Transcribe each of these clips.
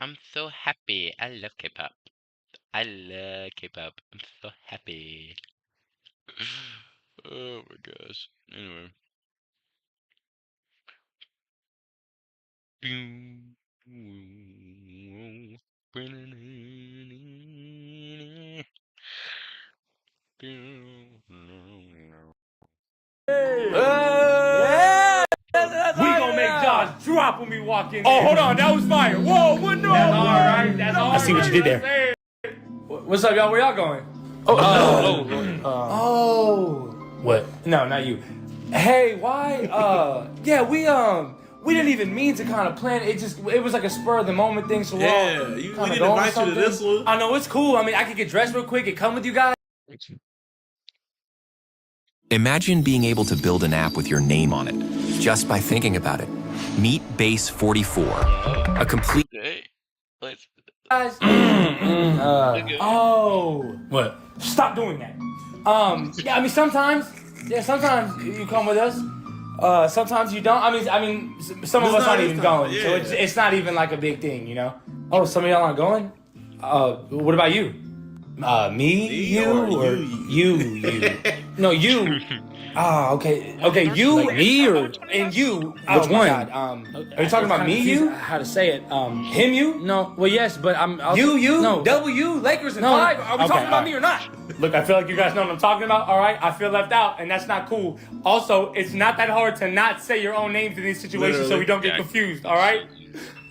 I'm so happy. I love K-pop. I love K-pop. I'm so happy. Oh my gosh. Anyway. Yeah! We gonna make Josh drop when we walk in. Oh, hold on, that was fire. Whoa, what no? That's all right. That's all right. I see what you did there. What's up, y'all? Where y'all going? What? No, not you. Hey, why? Yeah, we didn't even mean to kind of plan it. It was like a spur of the moment thing. So we didn't invite you to this one. I know it's cool. I mean, I could get dressed real quick and come with you guys. Imagine being able to build an app with your name on it, just by thinking about it. Meet Base 44, a complete... Hey, let's... What? Stop doing that. Yeah, I mean, sometimes you come with us. Sometimes you don't. I mean, some of us aren't even going, so it's not even like a big thing, you know. Oh, some of y'all aren't going. What about you? Me, you, or you? No, you. Okay. You, like me, or and you. Which one? God. Are you talking about me, you? How to say it? Him, you? No. Well, yes, but I'm. You? No. W, Lakers, and 5. Are we talking about me or not? Look, I feel like you guys know what I'm talking about. All right, I feel left out, and that's not cool. Also, it's not that hard to not say your own names in these situations, so we don't get confused. All right.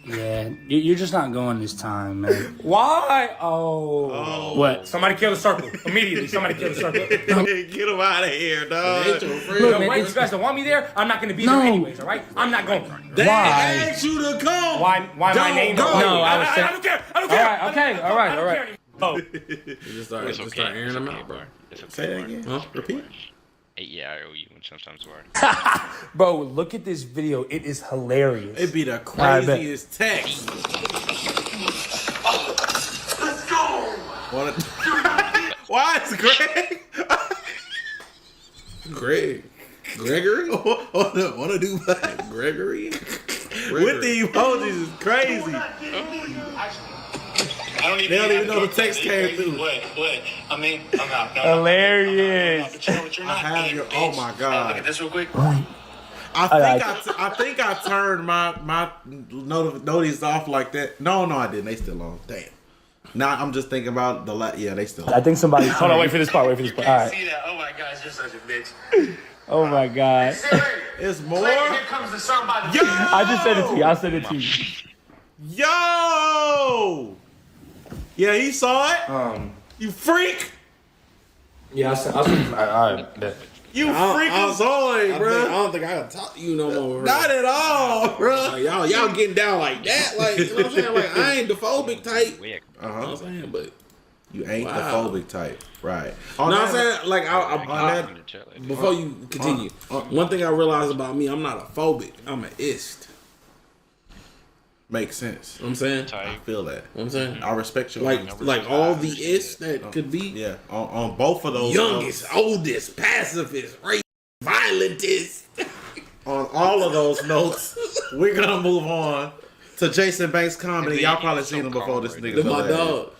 Yeah, you're just not going this time, man. Why? Oh. What? Somebody kill the circle. Immediately, somebody kill the circle. Get him out of here, dog. Look, man, if you guys don't want me there, I'm not going to be there anyways, all right? I'm not going. They asked you to come. Why my name? Go. No, I don't care. All right. Oh. Just start airing them out, bro. Say that again. Huh? Repeat. Yeah, I owe you and sometimes word. Bro, look at this video. It is hilarious. It'd be the craziest text. Let's go. Why is Gregory? Wanna do what? Gregory? With the emojis is crazy. They don't even know the text came through. What? I mean, I'm out. Hilarious. But you know what? You're not. I have your. Oh my god. Look at this real quick. I think I turned my notice off like that. No, I didn't. They still on. Damn. Now I'm just thinking about the yeah, they still on. I think somebody. Hold on, wait for this part. All right. See that? Oh my gosh, you're such a bitch. Oh my god. It's more. Here comes the somebody. Yo! I just said it to you. I said it to you. Yo! Yeah, he saw it. You freak. Yeah, I said. All right. You freakazoid, bro. I don't think I can talk to you no more. Bro. Not at all, bro. Like, y'all getting down like that, like you know what I'm saying? Like I ain't the phobic type. You know what I'm saying, but you ain't the phobic type, right? You know what I'm saying? Like before you continue, one thing I realized about me, I'm not a phobic. I'm an ist. Makes sense. You know what I'm saying? I feel that. You know what I'm saying? I respect you. Like all the ists that could be. Yeah, on both of those. Youngest, oldest, pacifist, racist, violentist. On all of those notes, we're gonna move on to Jason Banks comedy. Y'all probably seen him before. This nigga. My dog.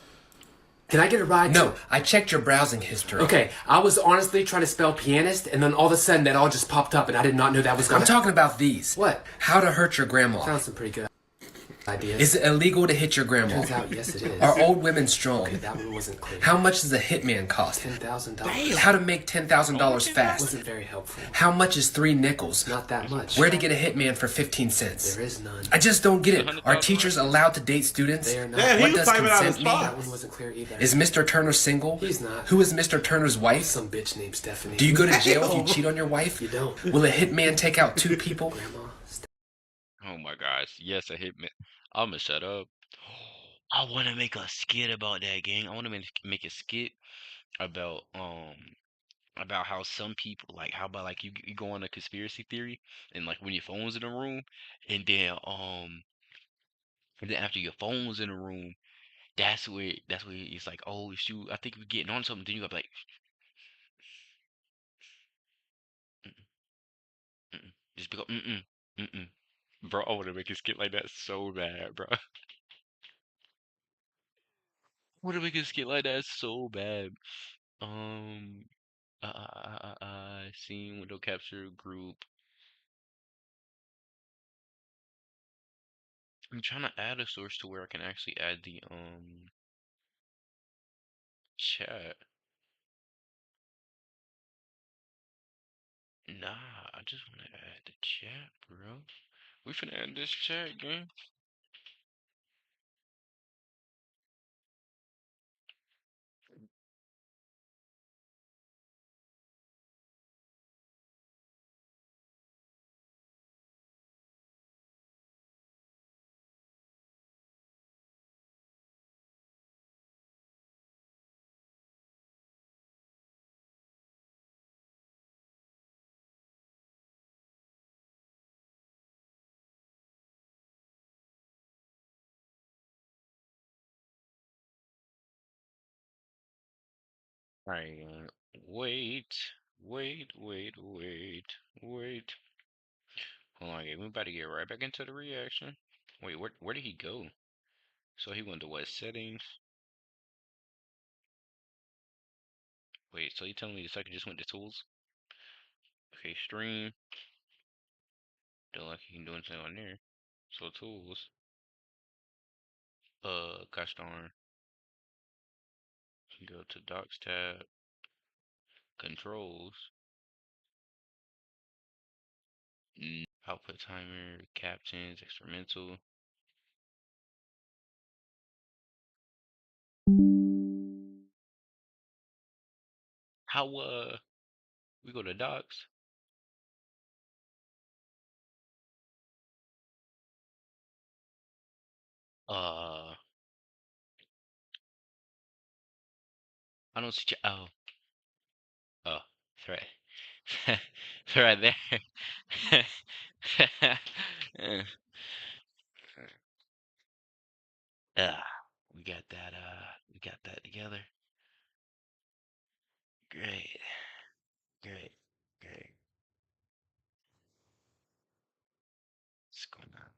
Can I get a ride? No, I checked your browsing history. Okay, I was honestly trying to spell pianist, and then all of a sudden that all just popped up, and I did not know that was going I'm talking about these. What? How to hurt your grandma. Sounds pretty good ideas. Is it illegal to hit your grandma? Turns out, yes, it is. Are old women strong? Okay, that one wasn't clear. How much does a hitman cost? $10,000. How to make $10,000 fast? Wasn't very helpful. How much is 3 nickels? Not that much. Where to get a hitman for 15 cents? There is none. I just don't get it. Are teachers allowed to date students? They are not. Yeah, What does consent mean? That one wasn't clear either. Is Mr. Turner single? He's not. Who is Mr. Turner's wife? Some bitch named Stephanie. Do you go to jail if you cheat on your wife? You don't. Will a hitman take out 2 people? Grandma. Oh my gosh. Yes, a hitman. I'ma shut up. I want to make a skit about that, gang. I want to make a skit about how some people, like, how about like you go on a conspiracy theory and like when your phone's in the room and then after your phone's in the room, that's where it's like, oh shoot, I think we're getting on something. Then you gotta be like, mm-mm. Just be like, mm-mm. Bro, I want to make a skit like that so bad, bro. What to make a skit like that so bad? Scene window capture group. I'm trying to add a source to where I can actually add the chat. Nah, I just want to add the chat, bro. We finna add this chat, gang. Alright, wait, wait. Hold on, we about to get right back into the reaction. Wait, where did he go? So he went to what, settings? Wait, so you telling me the second just went to tools? Okay, stream. Don't like he can do anything on there. So tools. Gosh darn. You can go to docs tab, controls, output timer, captions, experimental. How we go to docs? I don't see. Oh, it's right. It's right there. we got that. We got that together. Great, great, great. What's going on?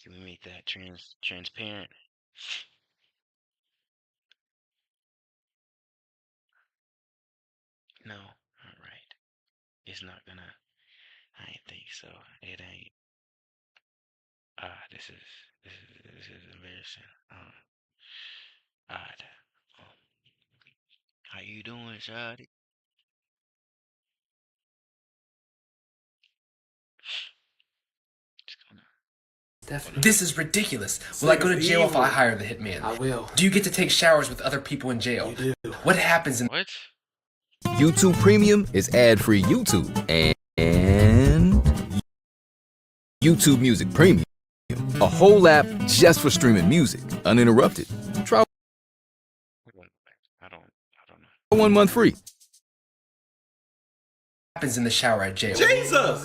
Can we make that transparent? No. All right. It's not gonna. I ain't think so. It ain't. This is embarrassing. Alright. How you doing, Shadi? Just gonna. This is ridiculous. Will I go to jail if I hire the hitman? I will. Do you get to take showers with other people in jail? You do. What happens in What? YouTube Premium is ad-free YouTube and YouTube Music Premium, a whole app just for streaming music uninterrupted. Try I don't know. 1 month free. happens in the shower at jail? Jesus.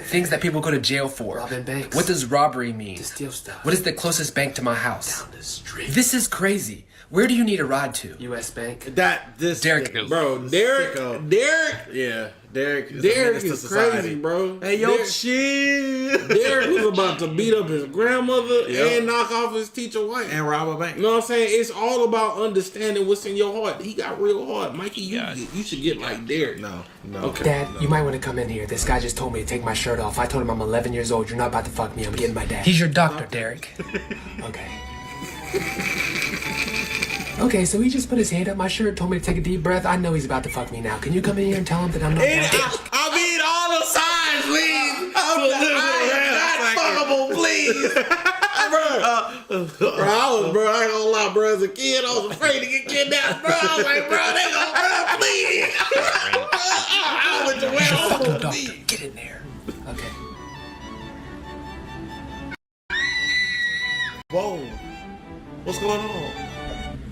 Things that people go to jail for. Robbing banks. What does robbery mean? To steal stuff. What is the closest bank to my house? Down the street. This is crazy. Where do you need a ride to? U.S. Bank. This Derek, Bro, Sicko. Derek Yeah, Derek is, Derek a menace to is society. crazy, bro. Hey, yo, Derek, shit. Derek was about to beat up his grandmother Yep. and knock off his teacher wife. And rob a bank. You know what I'm saying? It's all about understanding what's in your heart. He got real hard. Mikey, you should get like Derek. No. Okay. Dad, you might want to come in here. This guy just told me to take my shirt off. I told him I'm 11 years old. You're not about to fuck me. I'm getting my dad. He's your doctor, Derek. Okay. Okay, so he just put his hand up my shirt, told me to take a deep breath. I know he's about to fuck me now. Can you come in here and tell him that I'm not I need all the signs, please. I am not fuckable, please. Bro, I ain't gonna lie, bro. As a kid, I was afraid to get kidnapped, bro. I was like, bro, they gonna please. I went to Fucking doctor, please. get in there. Okay. Whoa. What's going on?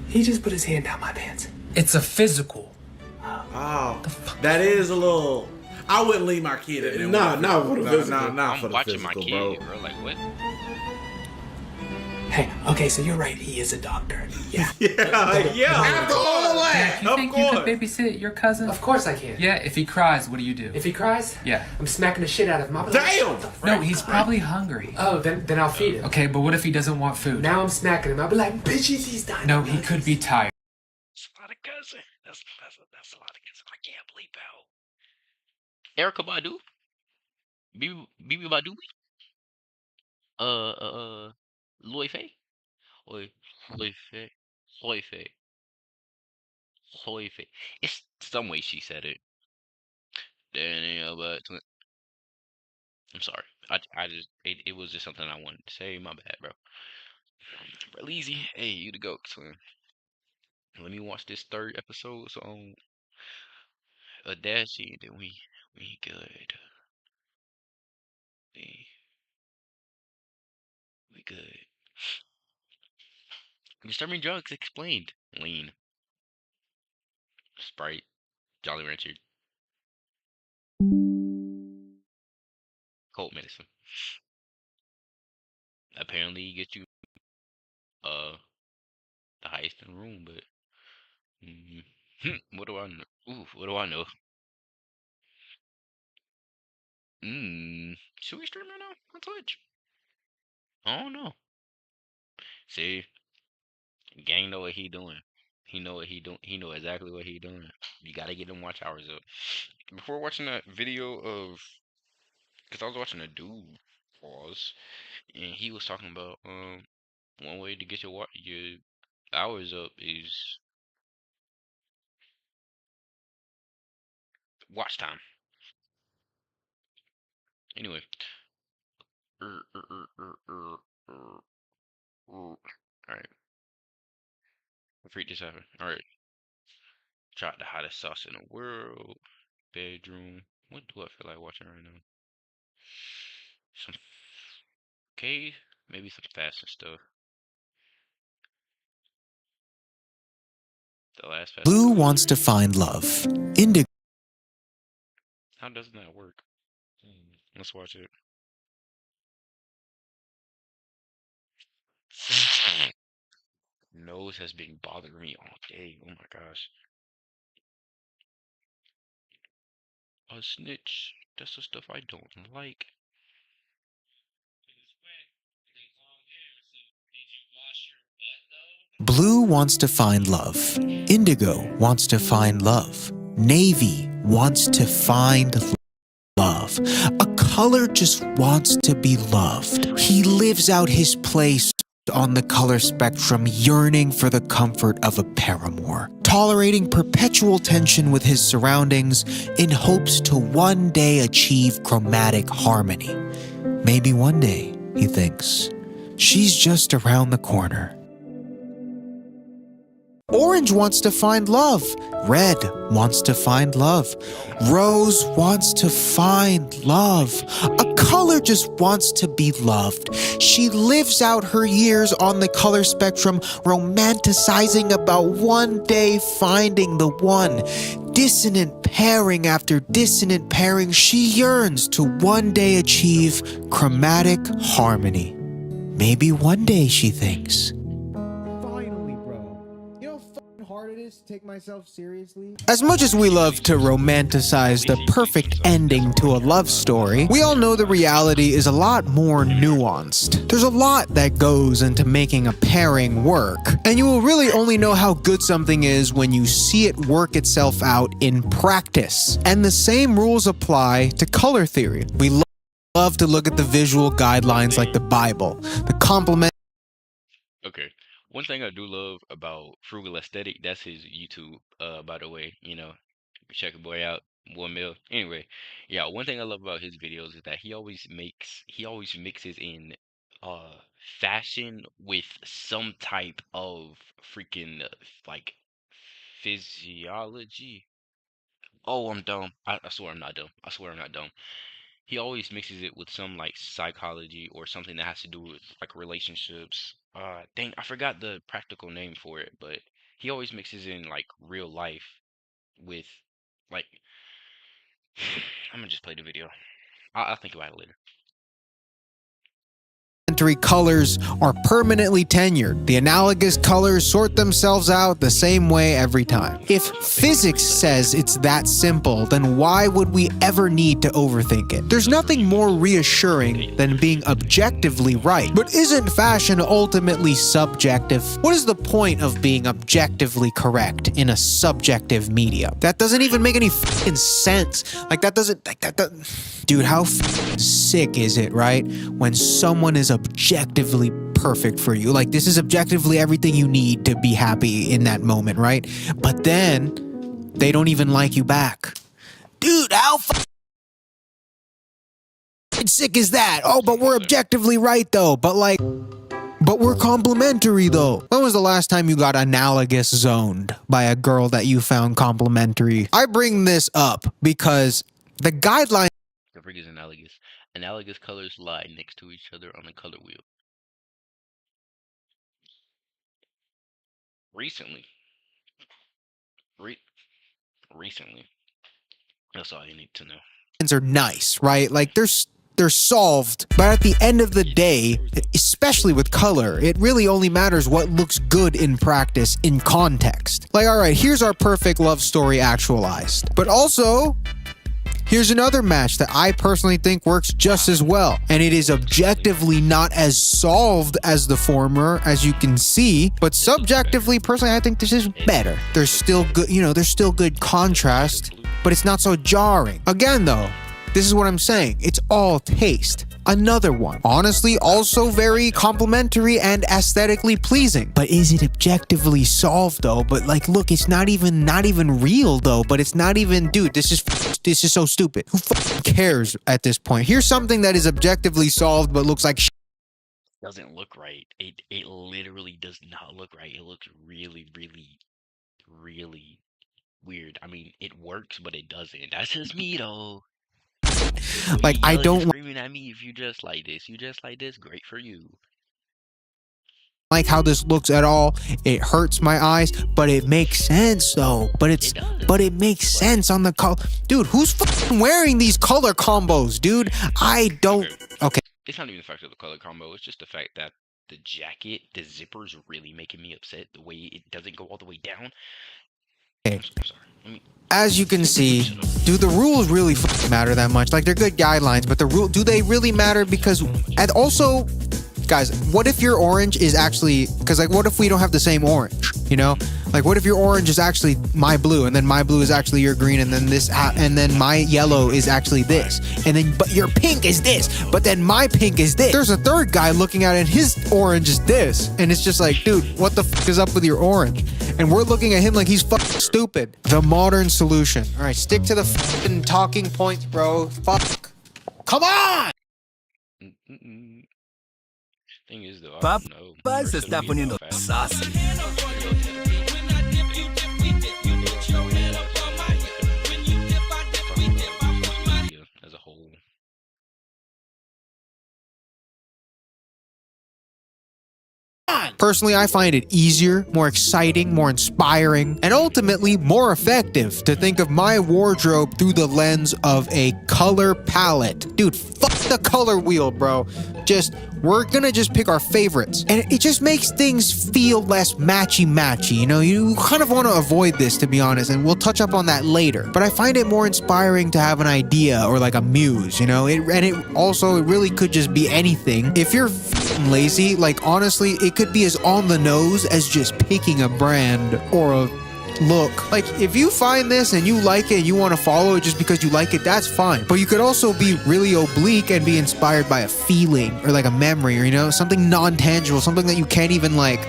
He just put his hand down my pants. It's a physical. Oh, that is a little. I wouldn't leave my kid in there. Nah, for the physical. Nah, I'm for the watching physical, my bro. kid, bro. Like what? Hey, okay, so you're right. He is a doctor. Yeah. Yeah. After all that. You think you could babysit your cousin? Of course I can. Yeah, if he cries, what do you do? If he cries, Yeah. I'm smacking the shit out of him. I'll be like, Damn. No, he's probably hungry. oh, then I'll feed him. Okay, but what if he doesn't want food? Now I'm smacking him. I'll be like, bitches, he's dying. No, he could be tired. That's a lot of cousin. That's a lot of cousin. I can't believe how. Erica Badu, Bibi Badu, Loy Fay, Loy, Loy Fay, Loy Fay, Loy Fay. It's some way she said it. Daniel, but I'm sorry. I just it was just something I wanted to say. My bad, bro. Bro, Leezy, hey, you the goat, twin. Let me watch this third episode so on Adachi, and then we good. We we good. Disturbing drugs explained. Lean, Sprite, Jolly Rancher, cold medicine. Apparently, get you the highest in the room, but what do I know? Ooh, what do I know? Should we stream right now on Twitch? I don't know. See, gang know what he doing. He know what he doing. He know exactly what he doing. You gotta get them watch hours up. Before watching that video of, cause I was watching a dude pause, and he was talking about one way to get your hours up is watch time. Anyway, all right. Freak this happen. All right. Tried the hottest sauce in the world. Bedroom. What do I feel like watching right now? Some okay, maybe some faster stuff. The last Fast Blue and wants to Furious. find love. Indigo. How doesn't that work? Let's watch it. Nose has been bothering me all day. Oh my gosh. A snitch. That's the stuff I don't like. Blue wants to find love. Indigo wants to find love. Navy wants to find love. A color just wants to be loved. He lives out his place on the color spectrum, yearning for the comfort of a paramour, tolerating perpetual tension with his surroundings in hopes to one day achieve chromatic harmony. Maybe one day, he thinks, she's just around the corner. Orange wants to find love. Red wants to find love. Rose wants to find love. A color just wants to be loved. She lives out her years on the color spectrum, romanticizing about one day finding the one. Dissonant pairing after dissonant pairing, she yearns to one day achieve chromatic harmony. Maybe one day, she thinks. Take myself seriously. As much as we love to romanticize the perfect ending to a love story, we all know the reality is a lot more nuanced. There's a lot that goes into making a pairing work, and you will really only know how good something is when you see it work itself out in practice. And the same rules apply to color theory. We love to look at the visual guidelines like the Bible, the complement. Okay. One thing I do love about Frugal Aesthetic, that's his YouTube, by the way, check the boy out, 1 mil. Anyway, yeah, one thing I love about his videos is that he always mixes in fashion with some type of freaking like physiology. Oh, I'm dumb. I swear I'm not dumb. I swear I'm not dumb. He always mixes it with some like psychology or something that has to do with like relationships. Dang, I forgot the practical name for it, but he always mixes in like real life with like I'm gonna just play the video. I'll think about it later. complementary colors are permanently tenured. The analogous colors sort themselves out the same way every time. If physics says it's that simple, then why would we ever need to overthink it? There's nothing more reassuring than being objectively right. But isn't fashion ultimately subjective? What is the point of being objectively correct in a subjective media? That doesn't even make any fucking sense. Like that doesn't, dude, how sick is it, right? When someone is objectively perfect for you. Like this is objectively everything you need to be happy in that moment, right? But then they don't even like you back. Dude, how sick is that? Oh, but we're objectively right though. But we're complimentary though. When was the last time you got analogous zoned by a girl that you found complimentary? I bring this up because the guideline. The rig is analogous. Analogous colors lie next to each other on a color wheel. Recently. Recently. That's all you need to know. Are nice, right? Like they're solved, but at the end of the day, especially with color, it really only matters what looks good in practice in context. Like, all right, here's our perfect love story actualized, but also here's another match that I personally think works just as well, and it is objectively not as solved as the former, as you can see, but subjectively, personally, I think this is better. There's still good, there's still good contrast, but it's not so jarring. Again, though, this is what I'm saying. It's all taste. Another one. Honestly, also very complimentary and aesthetically pleasing. But is it objectively solved though? But like, look, it's not even real though. But it's not even, dude, this is so stupid. Who cares at this point? Here's something that is objectively solved but looks like Doesn't look right. It literally does not look right. It looks really, really, really weird. I mean, it works, but it doesn't. That's just me though. Like I don't screaming at me if you just like this. You just like this. Great for you. Like how this looks at all. It hurts my eyes, but it makes sense though. But it makes sense on the color. Dude, who's fucking wearing these color combos, dude? I don't. Okay. It's not even the fact of the color combo. It's just the fact that the jacket, the zipper's really making me upset. The way it doesn't go all the way down. Okay. I'm sorry. As you can see, do the rules really matter that much? Like, they're good guidelines, but do they really matter? Because, and also, guys, what if your orange is actually, because like, what if we don't have the same orange, Like, what if your orange is actually my blue, and then my blue is actually your green, and then this, and then my yellow is actually this, and then, but your pink is this, but then my pink is this. There's a third guy looking at it, and his orange is this, and it's just like, dude, what the fuck is up with your orange? And we're looking at him like he's fucking stupid. The modern solution. All right, stick to the fucking talking points, bro. Fuck. Come on! Thing is, though, Papá se está poniendo sassy. As a whole. Personally, I find it easier, more exciting, more inspiring, and ultimately more effective to think of my wardrobe through the lens of a color palette. Dude, fuck the color wheel, bro. We're gonna just pick our favorites. And it just makes things feel less matchy-matchy, You kind of want to avoid this, to be honest, and we'll touch up on that later. But I find it more inspiring to have an idea or like a muse, It really could just be anything. If you're lazy, like honestly, it could be as on the nose as just picking a brand or a look. Like, if you find this and you like it and you want to follow it just because you like it, that's fine. But you could also be really oblique and be inspired by a feeling or like a memory or, something non-tangible, something that you can't even like.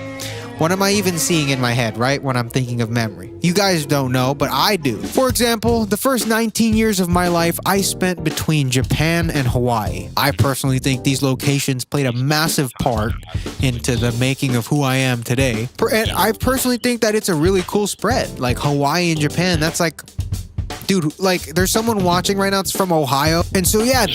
What am I even seeing in my head, right, when I'm thinking of memory? You guys don't know, but I do. For example, the first 19 years of my life, I spent between Japan and Hawaii. I personally think these locations played a massive part into the making of who I am today. And I personally think that it's a really cool spread. Like, Hawaii and Japan, that's like... Dude, like, there's someone watching right now that's from Ohio. And so, yeah,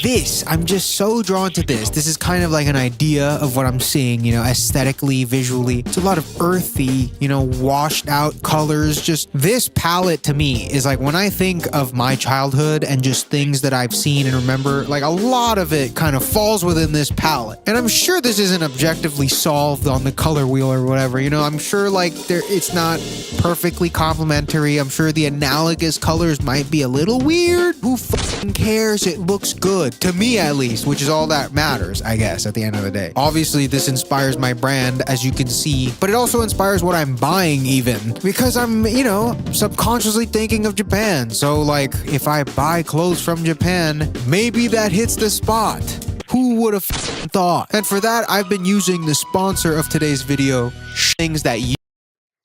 I'm just so drawn to this. This is kind of like an idea of what I'm seeing, you know, aesthetically, visually. It's a lot of earthy, you know, washed out colors. Just this palette to me is like when I think of my childhood and just things that I've seen and remember, like a lot of it kind of falls within this palette. And I'm sure this isn't objectively solved on the color wheel or whatever, you know, I'm sure like it's not perfectly complementary. I'm sure the analogous colors might be a little weird. Who fucking cares? It looks good. To me at least, which is all that matters, I guess, at the end of the day. Obviously, this inspires my brand, as you can see, but it also inspires what I'm buying even. Because I'm, you know, subconsciously thinking of Japan. So like, if I buy clothes from Japan, maybe that hits the spot. Who would have thought? And for that, I've been using the sponsor of today's video, things that you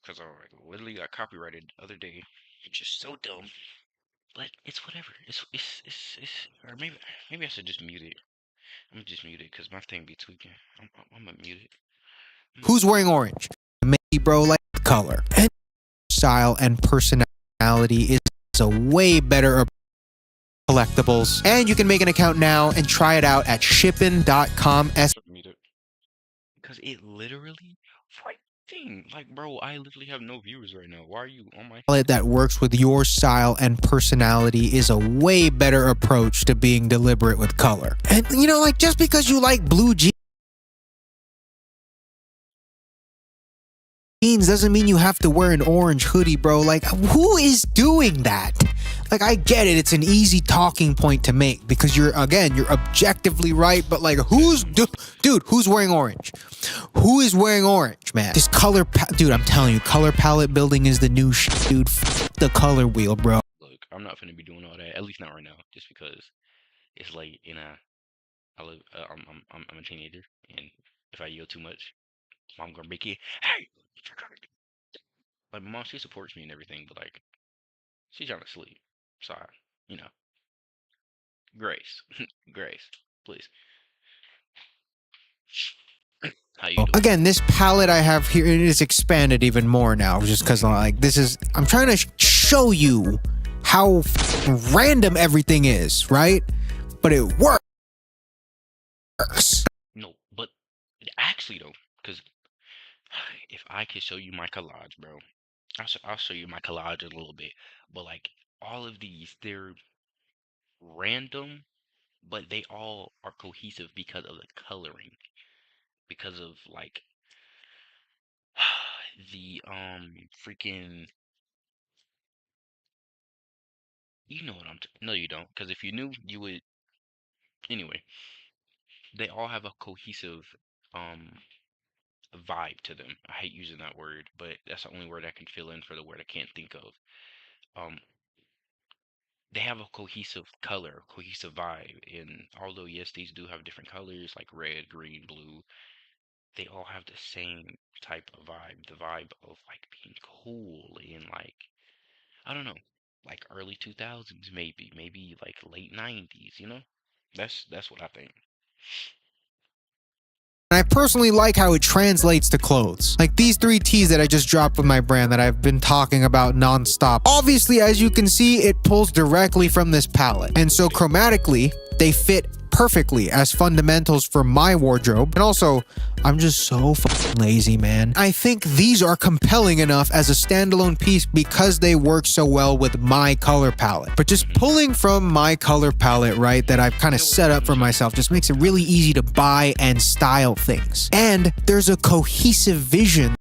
Because I literally got copyrighted the other day. It's just so dumb. But it's whatever. Or maybe I should just mute it. I'm gonna just mute it because my thing be tweaking. I'm gonna mute it. who's wearing orange? Maybe bro like color. And style and personality is a way better collectibles. And you can make an account now and try it out at shippin.com. Mute it. Because it literally thing. Like, bro, I literally have no viewers right now. Why are you on my That works with your style and personality is a way better approach to being deliberate with color. And you know, like just because you like blue jeans doesn't mean you have to wear an orange hoodie, bro. Like, who is doing that? Like, I get it. It's an easy talking point to make because you're objectively right. But like, dude, who's wearing orange? Who is wearing orange, man? This color, dude, I'm telling you, color palette building is the new dude. The color wheel, bro. Look, I'm not gonna be doing all that. At least not right now, just because it's late and I live. I'm a teenager, and if I yell too much, mom gonna break it. Hey, like my mom, she supports me and everything, but like she's trying to sleep. So you know, Grace, Grace, please. How you doing? Again, this palette I have here, it is expanded even more now, just because like I'm trying to show you how random everything is, right? But it works. No, but actually though, because if I could show you my collage, bro, I'll show you my collage a little bit. But like all of these, they're random, but they all are cohesive because of the coloring, because of like the freaking, you know what no you don't, because if you knew you would. Anyway, they all have a cohesive um vibe to them. I hate using that word, but that's the only word I can fill in for the word I can't think of. um they have a cohesive color, cohesive vibe, and although yes, these do have different colors like red, green, blue, they all have the same type of vibe, the vibe of like being cool and like, I don't know, like early 2000s, maybe like late 90s, you know? That's what I think. And I personally like how it translates to clothes. Like these 3 tees that I just dropped with my brand that I've been talking about nonstop. Obviously, as you can see, it pulls directly from this palette. And so chromatically, they fit perfectly as fundamentals for my wardrobe. And also, I'm just so fucking lazy, man. I think these are compelling enough as a standalone piece because they work so well with my color palette. But just pulling from my color palette, right, that I've kind of set up for myself just makes it really easy to buy and style things. And there's a cohesive vision.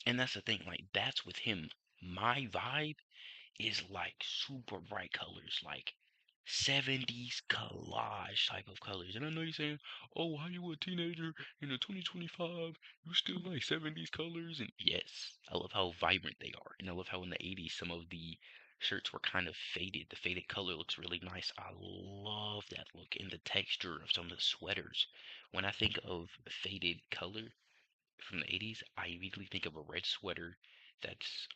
And that's the thing, like that's with him. My vibe is like super bright colors, like 70s collage type of colors. And I know you're saying, oh, how you a teenager in the 2025? You still like 70s colors? And yes, I love how vibrant they are. And I love how in the 80s some of the shirts were kind of faded. The faded color looks really nice. I love that look and the texture of some of the sweaters. When I think of faded color from the 80s, I immediately think of a red sweater that's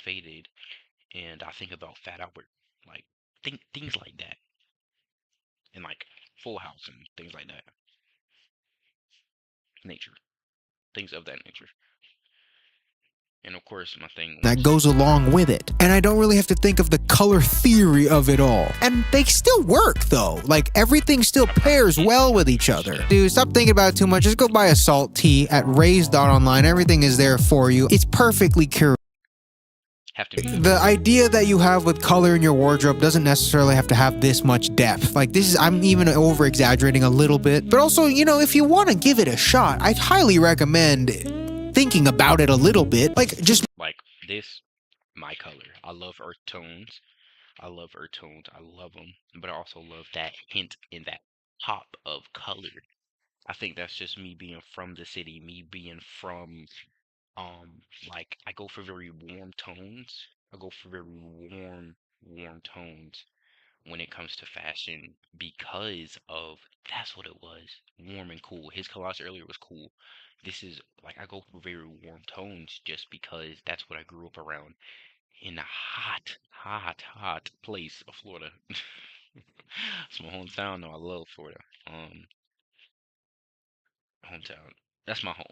faded, and I think about Fat Albert, like things like that, and like Full House and things like that. Nature, things of that nature. And of course, my thing was, that goes along with it. And I don't really have to think of the color theory of it all. And they still work though. Like everything still pairs well with each other. Dude, stop thinking about it too much. Just go buy a salt tea at raise.online. Everything is there for you. It's perfectly curated. The idea that you have with color in your wardrobe doesn't necessarily have to have this much depth. Like this is, I'm even over exaggerating a little bit. But also, you know, if you want to give it a shot, I'd highly recommend thinking about it a little bit. Like just like this, my color. I love earth tones. I love them. But I also love that hint in that pop of color. I think that's just me being from the city, me being from like I go for very warm tones. I go for very warm tones when it comes to fashion because of that's what it was. Warm and cool. His collage earlier was cool. This is like I go for very warm tones just because that's what I grew up around in the hot place of Florida. It's my hometown though. I love Florida. Hometown. That's my home.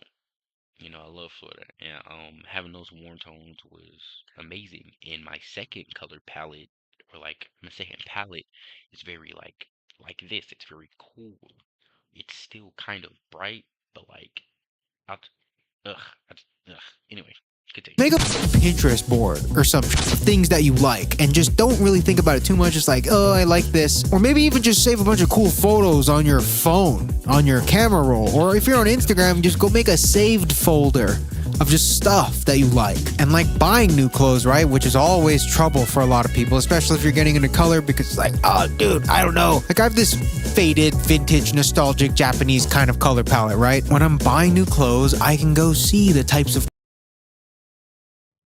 You know, I love Florida, and having those warm tones was amazing. And my second color palette, or like my second palette, is very like this. It's very cool. It's still kind of bright, but like, I, ugh, ugh. Anyway, continue. make a Pinterest board or some things that you like and just don't really think about it too much. It's like, oh, I like this. Or maybe even just save a bunch of cool photos on your phone, on your camera roll. Or if you're on Instagram, just go make a saved folder of just stuff that you like. And like buying new clothes, right? Which is always trouble for a lot of people, especially if you're getting into color because it's like, oh, dude, I don't know. Like I have this faded, vintage, nostalgic, Japanese kind of color palette, right? When I'm buying new clothes, I can go see the types of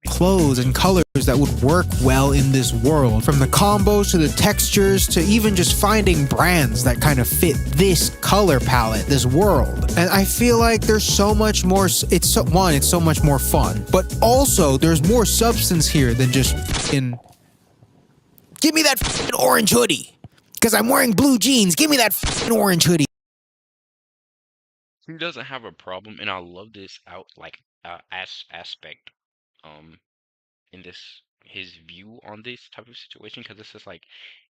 clothes and colors that would work well in this world, from the combos to the textures to even just finding brands that kind of fit this color palette, this world. And I feel like there's so much more. It's so much more fun, but also there's more substance here than just give me that orange hoodie because I'm wearing blue jeans. Give me that orange hoodie. He doesn't have a problem, and I love this aspect in this his view on this type of situation, because it's just like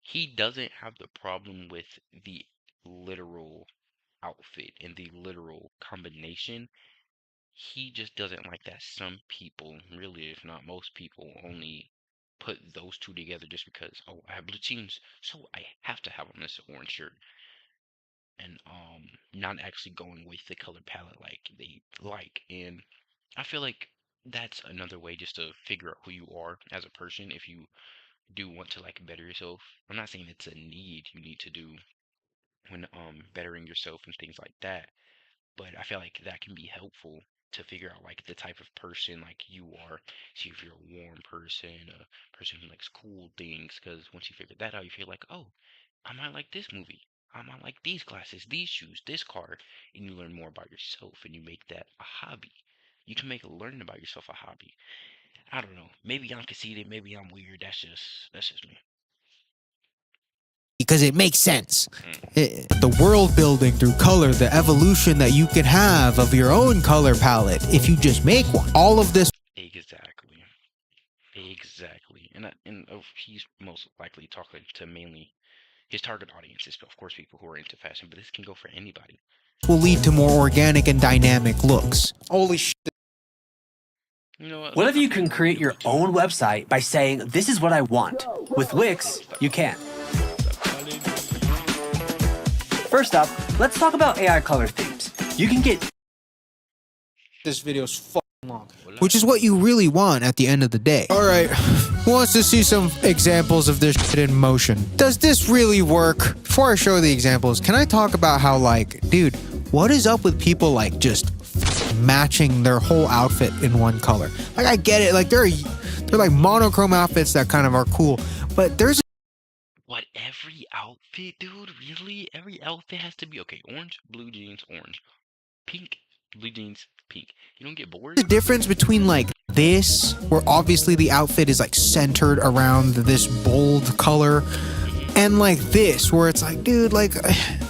he doesn't have the problem with the literal outfit and the literal combination. He just doesn't like that some people, really if not most people, only put those two together just because, oh, I have blue jeans, so I have to have on this orange shirt, and not actually going with the color palette like they like. And I feel like that's another way just to figure out who you are as a person if you do want to like better yourself. I'm not saying it's a need you need to do when bettering yourself and things like that, but I feel like that can be helpful to figure out like the type of person like you are. See if you're a warm person, a person who likes cool things, because once you figure that out, you feel like, oh, I might like this movie. I might like these glasses, these shoes, this car, and you learn more about yourself and you make that a hobby. You can make learning about yourself a hobby. I don't know. Maybe I'm conceited. Maybe I'm weird. That's just me. Because it makes sense. The world building through color, the evolution that you can have of your own color palette if you just make one. All of this. Exactly. And he's most likely talking to mainly his target audience is, of course, people who are into fashion, but this can go for anybody. Will lead to more organic and dynamic looks. Holy shit. You know what if you can create your own website by saying, this is what I want? With Wix, you can. First up, let's talk about AI color themes. You can get... This video's fucking long. Which is what you really want at the end of the day. Alright, who wants to see some examples of this shit in motion? Does this really work? Before I show the examples, can I talk about how, like, dude, what is up with people, like, just matching their whole outfit in one color? Like, I get it, like, they're like monochrome outfits that kind of are cool, but there's what, every outfit, dude? Really? Every outfit has to be okay. Orange, blue jeans, orange. Pink, blue jeans, pink. You don't get bored? the difference between like this, where obviously the outfit is like centered around this bold color, and like this, where it's like, dude, like,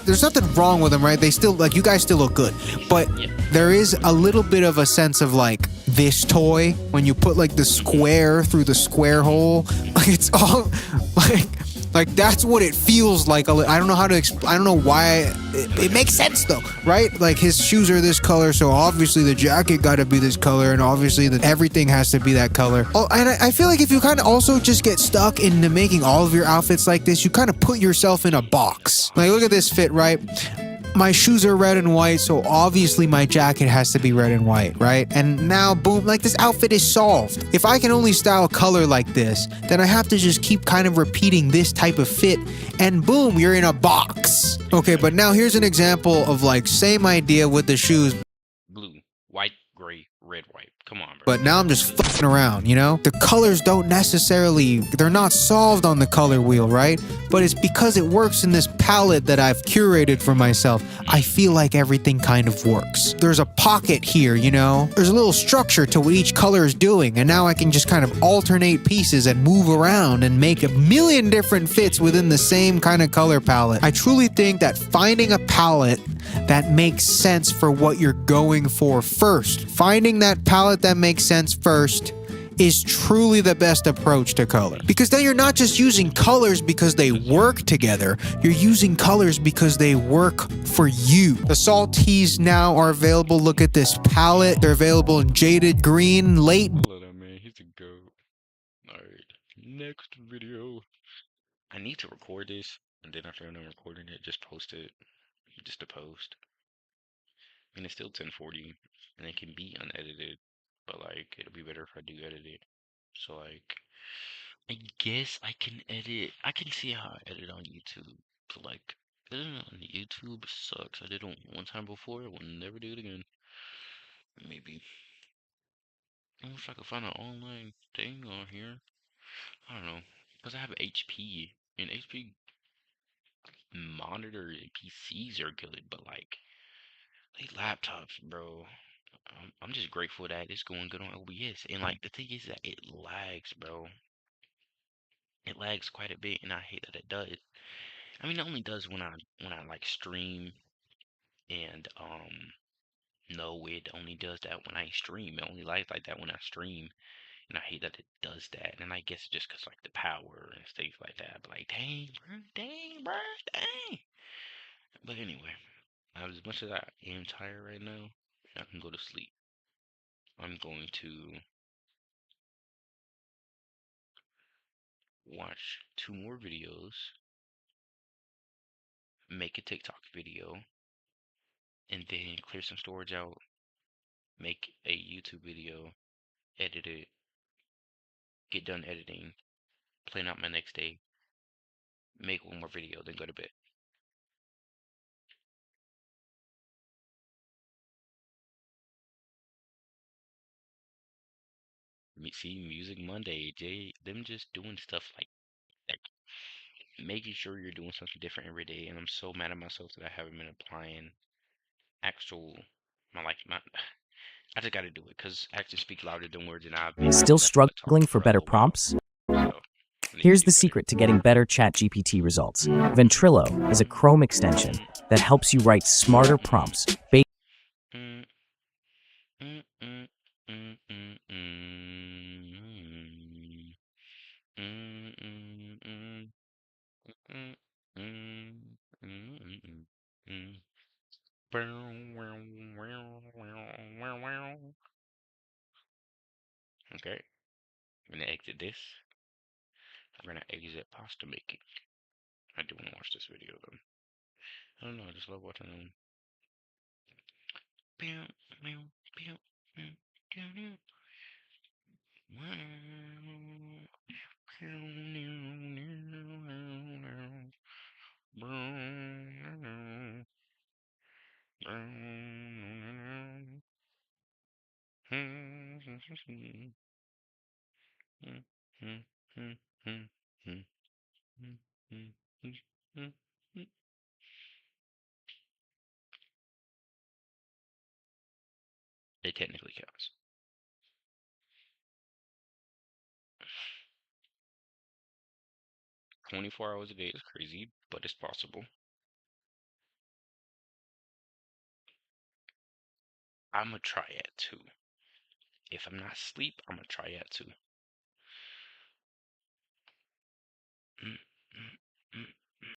there's nothing wrong with them, right? They still, like, you guys still look good, but there is a little bit of a sense of like this toy when you put like the square through the square hole. Like it's all like that's what it feels like. I don't know how to I don't know why. It makes sense though, right? Like his shoes are this color, so obviously the jacket got to be this color, and obviously that everything has to be that color. Oh, and I feel like if you kind of also just get stuck into making all of your outfits like this, you kind of put yourself in a box. Like look at this fit, right? My shoes are red and white, so obviously my jacket has to be red and white, right? And now, boom, like this outfit is solved. If I can only style color like this, then I have to just keep kind of repeating this type of fit, and boom, you're in a box. Okay, but now here's an example of like same idea with the shoes. Blue, white, gray, red, white. Come on, bro. But now I'm just fucking around, you know? The colors don't necessarily, they're not solved on the color wheel, right? But it's because it works in this palette that I've curated for myself. I feel like everything kind of works. There's a pocket here, you know? There's a little structure to what each color is doing, and now I can just kind of alternate pieces and move around and make a million different fits within the same kind of color palette. I truly think that finding a palette that makes sense for what you're going for first, finding that palette that makes sense first, is truly the best approach to color. Because then you're not just using colors because they work together, you're using colors because they work for you. The salties now are available. Look at this palette. They're available in jaded green, late. I love that man. He's a goat. Alright, next video. I need to record this, and then after I'm done recording it, just post it. Just to post. I mean, it's still 1040, and it can be unedited, but like, it'll be better if I do edit it. So like, I guess I can edit. I can see how I edit on YouTube. But like, editing on YouTube sucks. I did it one time before. I will never do it again. Maybe. I wish I could find an online thing on here. I don't know. Because I have HP. And HP monitor and PCs are good, but like laptops, bro. I'm just grateful that it's going good on OBS. And like the thing is that it lags, bro. It lags quite a bit, and I hate that it does. I mean, it only does when I like stream, and no, it only does that when I stream. It only lags like that when I stream, and I hate that it does that. And I guess just 'cause like the power and stuff like that. But like, dang, bro, dang. But anyway, as much as I am tired right now, I can go to sleep. I'm going to watch 2 more videos, make a TikTok video, and then clear some storage out, make a YouTube video, edit it, get done editing, plan out my next day, make 1 more video, then go to bed. See, Music Monday, them just doing stuff like making sure you're doing something different every day. And I'm so mad at myself that I haven't been applying actual my I just got to do it because actions speak louder than words, and I've been Still nothing but struggling talking for for a better little while. prompts? So I need Here's to the do secret to getting better ChatGPT results. Ventrilo is a Chrome extension that helps you write smarter prompts based better. Mm, mm, mm, mm, mm, mm, mm, mm, mm, mm, mm, mm. Okay, I'm gonna exit this. I'm gonna exit pasta making. I do want to watch this video though. I don't know, I just love watching them. It technically counts. 24 hours a day is crazy, but it's possible. I'm gonna try it too. If I'm not asleep, I'm gonna try it too. Mm, mm, mm.